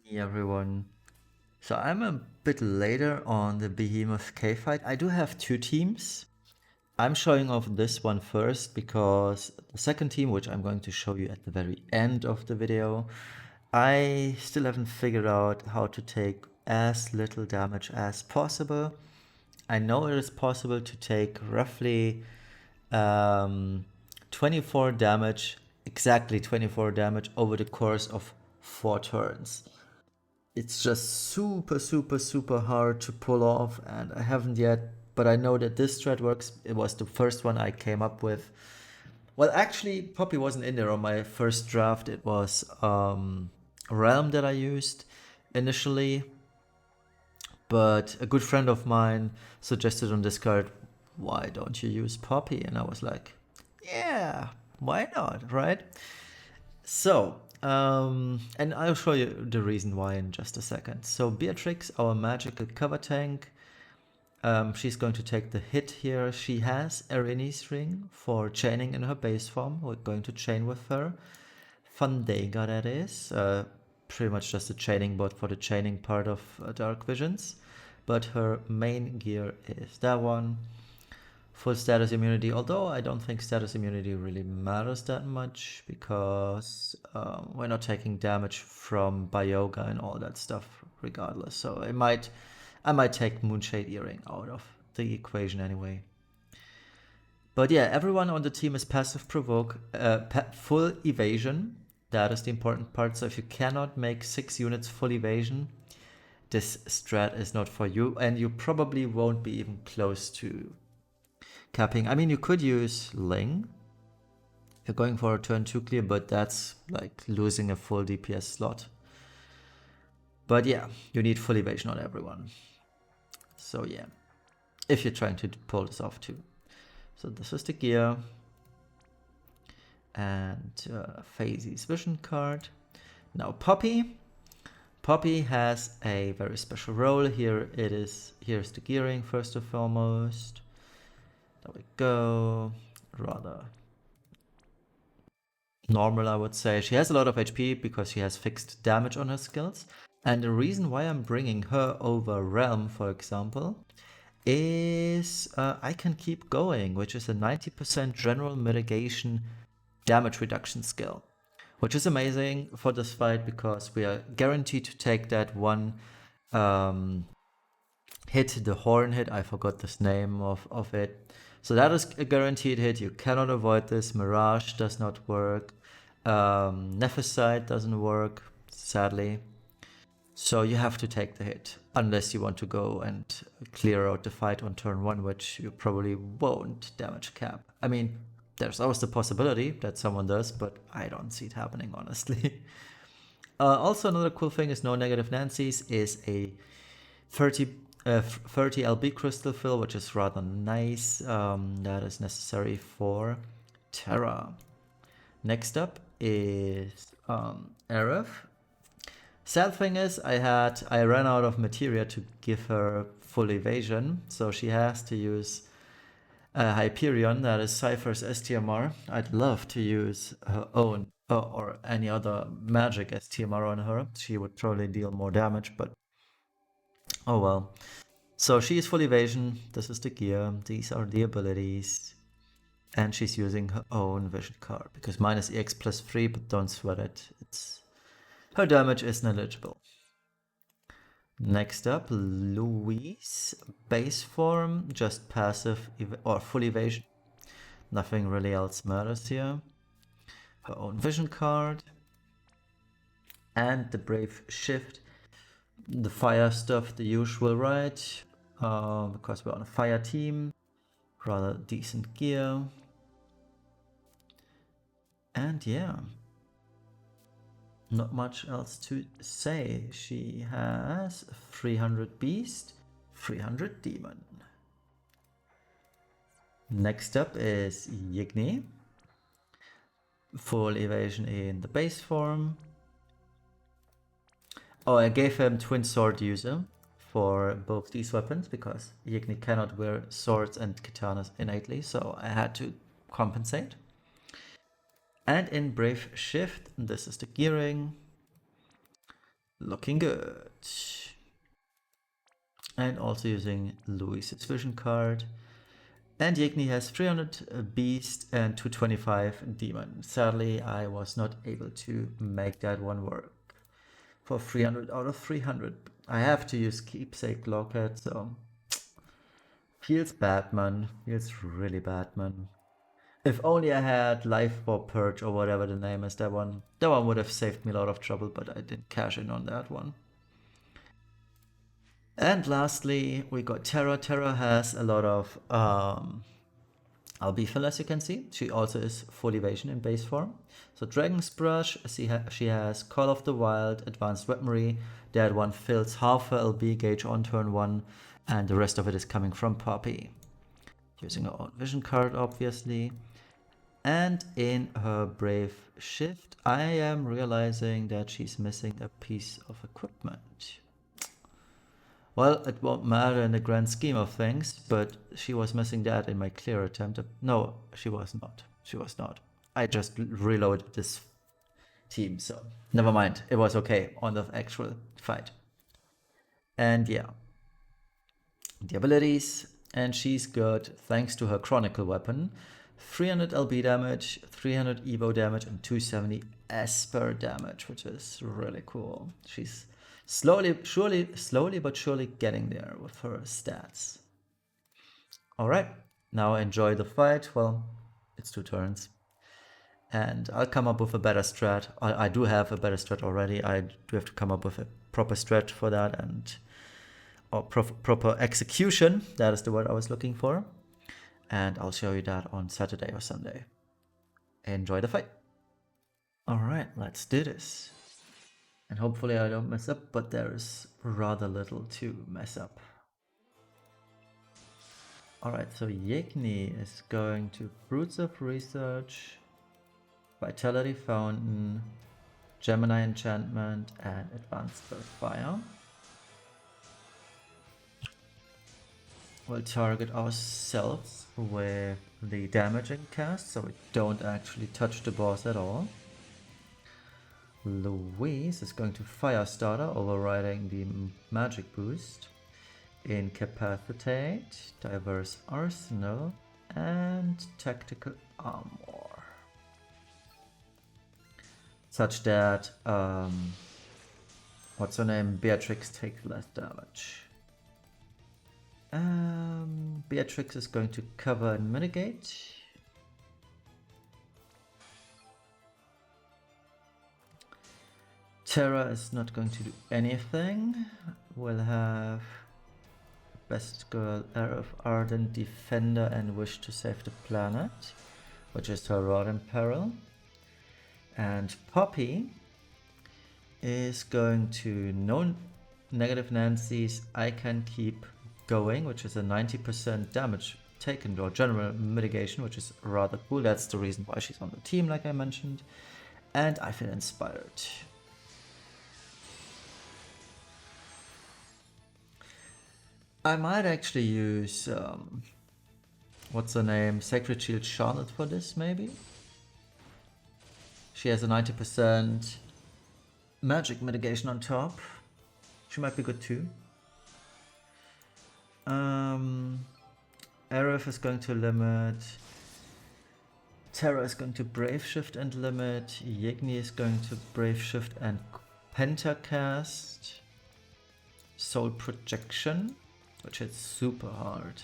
Hey everyone. So I'm a bit later on the Behemoth K fight. I do have two teams. I'm showing off this one first because the second team, which I'm going to show you at the very end of the video, I still haven't figured out how to take as little damage as possible. I know it is possible to take roughly um, 24 damage, exactly 24 damage over the course of 4 turns. It's just super hard to pull off, and I haven't yet, but I know that this strat works. It was the first one I came up with. Well, actually, Poppy wasn't in there on my first draft. It was Realm that I used initially, but a good friend of mine suggested on Discord, why don't you use Poppy? And I was like, yeah, why not, right? So, and I'll show you the reason why in just a second. So Beatrix, our magical cover tank, she's going to take the hit here. She has Eriny's ring for chaining in her base form. We're going to chain with her. Fandega, that is. Pretty much just a chaining bot for the chaining part of Dark Visions. But her main gear is that one. Full status immunity, although I don't think status immunity really matters that much because we're not taking damage from Bioga and all that stuff regardless. So I might take Moonshade Earring out of the equation anyway. But yeah, everyone on the team is passive provoke, full evasion. That is the important part. So if you cannot make 6 units full evasion, this strat is not for you, and you probably won't be even close to capping. I mean, you could use Ling. You're going for a turn 2 clear, but that's like losing a full DPS slot. But yeah, you need full evasion on everyone. So yeah, if you're trying to pull this off too. So this is the gear. And Phase's vision card. Now Poppy. Poppy has a very special role. Here it is. Here's the gearing first and foremost. There we go. Rather normal, I would say. She has a lot of HP because she has fixed damage on her skills. And the reason why I'm bringing her over Realm, for example, is I can keep going, which is a 90% general mitigation damage reduction skill, which is amazing for this fight because we are guaranteed to take that one hit, the horn hit. I forgot this name of it. So that is a guaranteed hit. You cannot avoid this. Mirage does not work. Nephesite doesn't work, sadly. So you have to take the hit, unless you want to go and clear out the fight on turn 1, which you probably won't damage cap. I mean, there's always the possibility that someone does, but I don't see it happening, honestly. Also, another cool thing is no negative Nancy's is a 30 LB crystal fill, which is rather nice. That is necessary for Terra. Next up is Aerith. Sad thing is, I ran out of materia to give her full evasion, so she has to use Hyperion, that is Cypher's STMR. I'd love to use her own or any other magic STMR on her. She would probably deal more damage, but oh well. So she is full evasion. This is the gear. These are the abilities. And she's using her own vision card because mine is EX plus 3, but don't sweat it. Her damage is negligible. Next up, Louise. Base form, just passive or full evasion. Nothing really else matters here. Her own vision card. And the Brave Shift. The fire stuff, the usual, right? Because we're on a fire team. Rather decent gear. And yeah. Not much else to say. She has 300 Beast, 300 Demon. Next up is Yigni. Full evasion in the base form. Oh, I gave him Twin Sword User for both these weapons because Yigni cannot wear swords and katanas innately, so I had to compensate. And in Brave Shift, this is the gearing. Looking good. And also using Luis's vision card. And Yegni has 300 Beast and 225 Demon. Sadly, I was not able to make that one work for 300 out of 300. I have to use Keepsake Locket, so feels bad, man. Feels really bad, man. If only I had Life or Purge or whatever the name is, that one would have saved me a lot of trouble, but I didn't cash in on that one. And lastly, we got Terra. Terra has a lot of Albefill, as you can see. She also is full evasion in base form. So Dragon's Brush, she has Call of the Wild, Advanced Weaponry. That one fills half her LB gauge on turn 1, and the rest of it is coming from Poppy. Using her own vision card, obviously. And in her Brave Shift, I am realizing that she's missing a piece of equipment. Well, it won't matter in the grand scheme of things, but she was missing that in my clear attempt. No, she was not. She was not. I just reloaded this team, so never mind. It was okay on the actual fight. And yeah, the abilities, and she's good thanks to her Chronicle weapon. 300 LB damage, 300 Evo damage, and 270 Esper damage, which is really cool. She's slowly but surely getting there with her stats. Alright, now enjoy the fight. Well, it's 2 turns. And I'll come up with a better strat. I do have a better strat already. I do have to come up with a proper strat for that, and or proper execution. That is the word I was looking for. And I'll show you that on Saturday or Sunday. Enjoy the fight. Alright, let's do this. And hopefully I don't mess up, but there is rather little to mess up. Alright, so Yegni is going to Fruits of Research, Vitality Fountain, Gemini Enchantment, and Advanced Fire. We'll target ourselves with the damaging cast, so we don't actually touch the boss at all. Louise is going to Firestarter, overriding the magic boost, Incapacitate, Diverse Arsenal, and Tactical Armor. Such that, what's her name, Beatrix takes less damage. Beatrix is going to cover and mitigate. Terra is not going to do anything. We'll have Best Girl, Heir of Ardent, Defender, and Wish to Save the Planet, which is her Rod in Peril. And Poppy is going to no negative Nancy's I Can Keep Going, which is a 90% damage taken or general mitigation, which is rather cool. That's the reason why she's on the team, like I mentioned. And I feel inspired. I might actually use, what's her name, Sacred Shield Charlotte for this, maybe? She has a 90% magic mitigation on top. She might be good too. Aerith is going to limit. Terra is going to Brave Shift and limit. Yegni is going to Brave Shift and Pentacast. Soul Projection, which is super hard.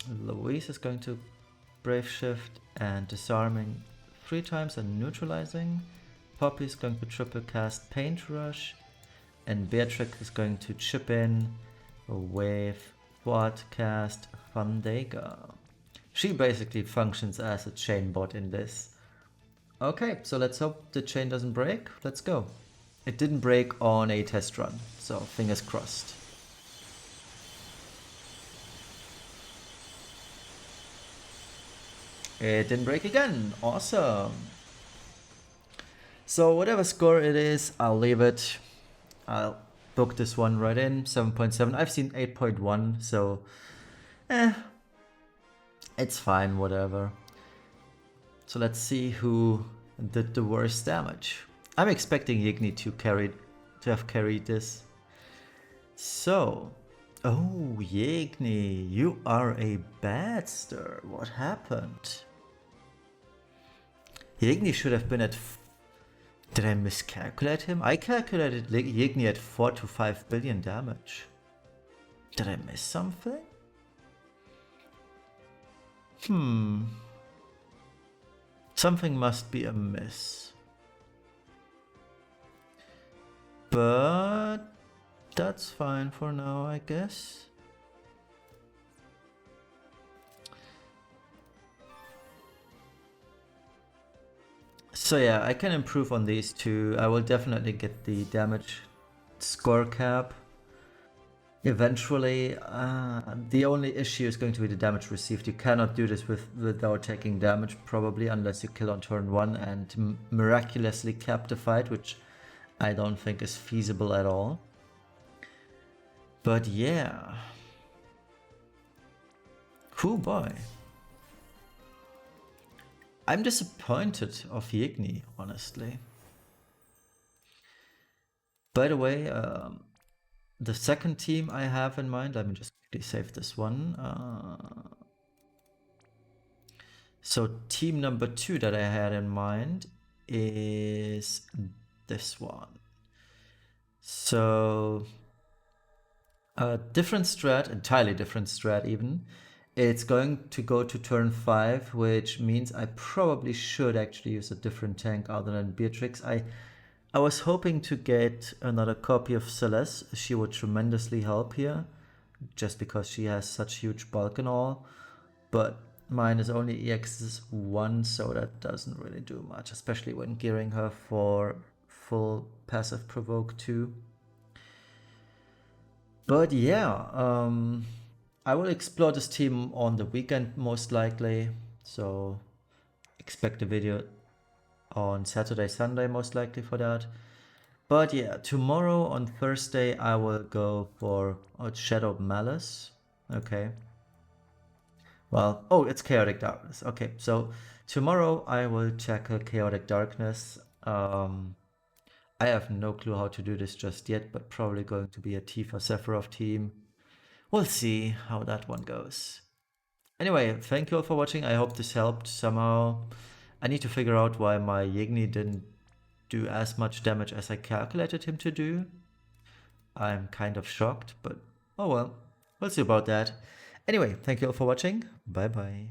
Louise is going to Brave Shift and Disarming 3 times and Neutralizing. Poppy is going to triple cast Paint Rush. And Beatrix is going to chip in with quad cast Fandega. She basically functions as a chain bot in this. Okay, so let's hope the chain doesn't break. Let's go. It didn't break on a test run, so fingers crossed. It didn't break again. Awesome. So whatever score it is, I'll leave it. I'll book this one right in, 7.7. I've seen 8.1, so it's fine, whatever. So let's see who did the worst damage. I'm expecting Yigni to have carried this. So, oh Yigni, you are a badster. What happened? Yigni should have been at... Did I miscalculate him? I calculated Yigni at 4 to 5 billion damage. Did I miss something? Something must be amiss. But that's fine for now, I guess. So yeah, I can improve on these two. I will definitely get the damage score cap. Eventually, the only issue is going to be the damage received. You cannot do this without taking damage, probably, unless you kill on turn 1 and miraculously cap the fight, which I don't think is feasible at all. But yeah. Cool boy. I'm disappointed of Yigni, honestly. By the way, the second team I have in mind, let me just quickly save this one. So team number 2 that I had in mind is this one. So a different strat, entirely different strat even. It's going to go to turn 5, which means I probably should actually use a different tank other than Beatrix. I was hoping to get another copy of Celeste. She would tremendously help here, just because she has such huge bulk and all. But mine is only EX1, so that doesn't really do much, especially when gearing her for full passive provoke too. But yeah, I will explore this team on the weekend most likely, so expect a video on Saturday, Sunday most likely for that. But yeah, tomorrow on Thursday I will go for Shadow Malice. Okay. Well, oh, it's Chaotic Darkness. Okay, so tomorrow I will tackle Chaotic Darkness. I have no clue how to do this just yet, but probably going to be a Tifa Sephiroth team. We'll see how that one goes. Anyway, thank you all for watching. I hope this helped somehow. I need to figure out why my Yigni didn't do as much damage as I calculated him to do. I'm kind of shocked, but oh well. We'll see about that. Anyway, thank you all for watching. Bye bye.